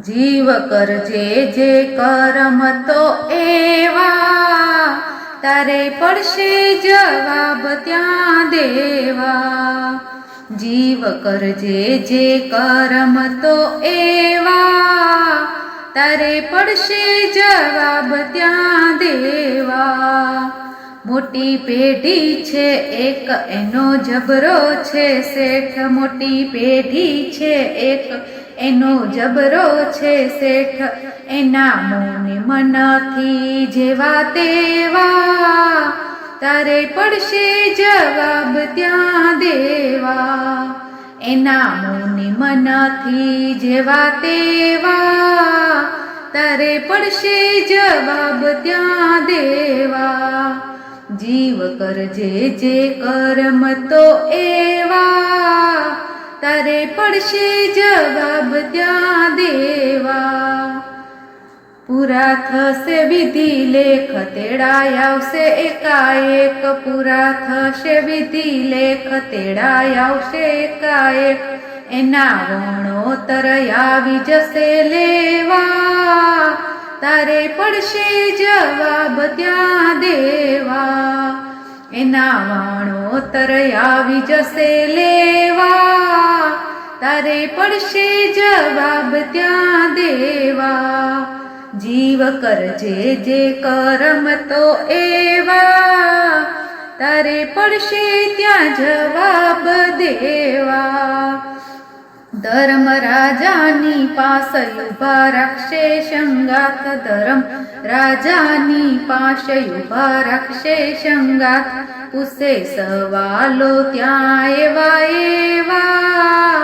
જીવ કરજે જે કરમ તો એવા, તારે પડશે જવાબ ત્યાં દેવા. જીવ કરજે જે કરમ તો એવા, તારે પડશે જવાબ ત્યાં દેવા. મોટી પેઢી છે એક એનો જબરો છે શેઠ, મોટી પેઢી છે એક એનો જબરો છે શેઠ. એના મોને મનથી જેવા તેવા, તારે પડશે જવાબ ત્યાં દેવા. એના મોને મનથી જેવા તેવા, તારે પડશે જવાબ ત્યાં દેવા. જીવ કરજે જે કર્મ તો એવા, તારે પડશે જવાબ ત્યાં દેવા. પૂરા થશે વિધિ લેખ તેડાય આવશે એકાએક, પૂરા થશે વિધિ લેખ તેડાય આવશે એકાએક. એના વણોતર આવી જશે લેવા, તારે પડશે જવાબ ત્યાં દેવા. એના વણોતર આવી જશે લેવા, તારે પડશે જવાબ ત્યાં દેવા. જીવ કરજે જે કરમ તો એવા, તારે પડશે ત્યાં જવાબ દેવા. ધર્મ રાજાની પાસે ઉભા રાખશે સંગાથ, ધર્મ રાજાની પાસે ઉભા રાખશે સંગાથ. પૂછે સવાલો ત્યાં એવા એવા,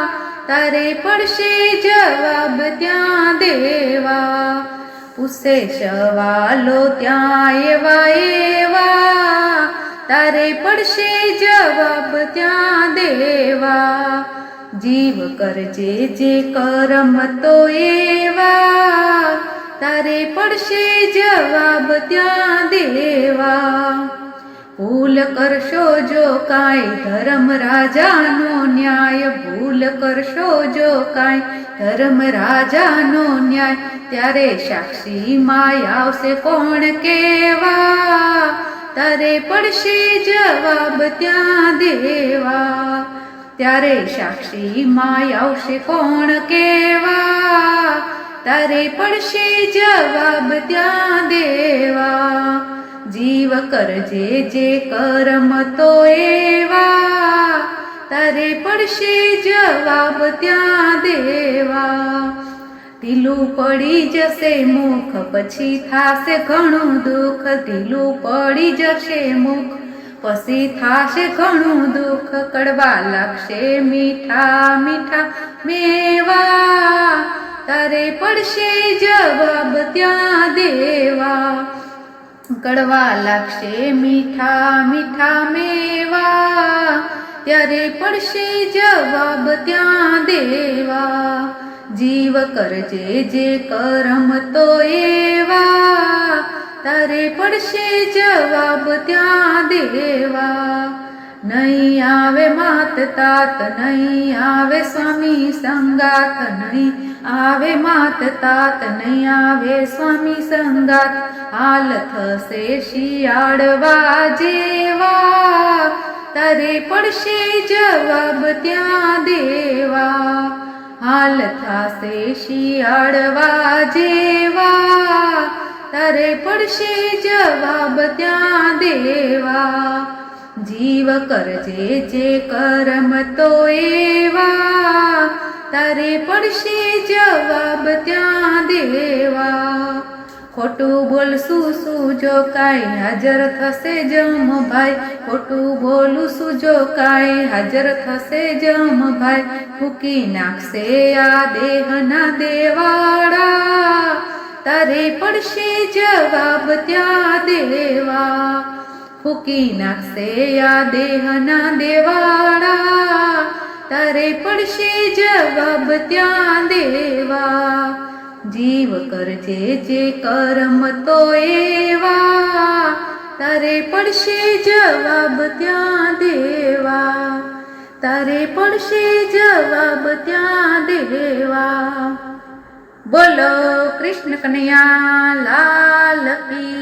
તારે પડશે જવાબ ત્યાં દેવા. પૂછે સવાલો ત્યાં એવા એવા, તારે પડશે જવાબ ત્યાં દેવા. જીવ કરજે જે કરમ તો એવા, તારે પડશે જવાબ ત્યાં દેવા. ભૂલ કરશો જો કાંઈ ધર્મ રાજાનો ન્યાય, ભૂલ કરશો જો કાંઈ ધર્મ રાજાનો ન્યાય. ત્યારે સાક્ષીમાં આવશે કોણ કેવા, તારે પડશે જવાબ ત્યાં દેવા. ત્યારે સાક્ષીમાં આવશે કોણ કેવા, તારે પડશે જવાબ ત્યાં દેવા. જીવ કરજે જે કર્મ તો એવા, તારે પડશે જવાબ ત્યાં દેવા. ઢીલું પડી જશે મુખ પછી થાશે ઘણું દુઃખ, ઢીલું પડી જશે મુખ પછી થાશે ઘણું દુઃખ. કડવા લાગશે મીઠા મીઠા મેવા, તારે પડશે જવાબ ત્યાં દેવા. કડવા લાગશે મીઠા મીઠા મેવા, ત્યારે પડશે જવાબ ત્યાં દેવા. જીવ કરજે જે કરમ તો એવા, તારે પડશે જવાબ ત્યાં દેવા. નહીં આવે માત તાત, નહીં આવે સ્વામી સંગાત, નહીં આવે માત તાત, નહીં આવે સ્વામી સંગાત. હાલ થશે શિયાળવા જેવા, તારે પડશે જવાબ ત્યાં દેવા. હાલ થશે શિયાળવા જેવા, તારે પડશે જવાબ ત્યાં દેવા. જીવ કરજે જે કર્મ તો એવા, તારે પડશે જવાબ ત્યાં દેવા. ખોટું બોલશું શું જો કાંઈ હાજર થશે જમ ભાઈ, ખોટું બોલું શું જો કાંઈ હાજર થશે જમ ભાઈ. ફૂકી નાખશે આ દેહના દેવાળા, તારે પડશે જવાબ ત્યાં દેવા. ફૂકી નાખશે આ દેહના દેવાળા, તારે પડશે જવાબ ત્યાં દેવા. જીવ કરજે જે કર્મ તો એવા, તારે પડશે જવાબ ત્યાં દેવા. તારે પડશે જવાબ ત્યાં દેવા. બોલો કૃષ્ણ કનૈયા લાલ કી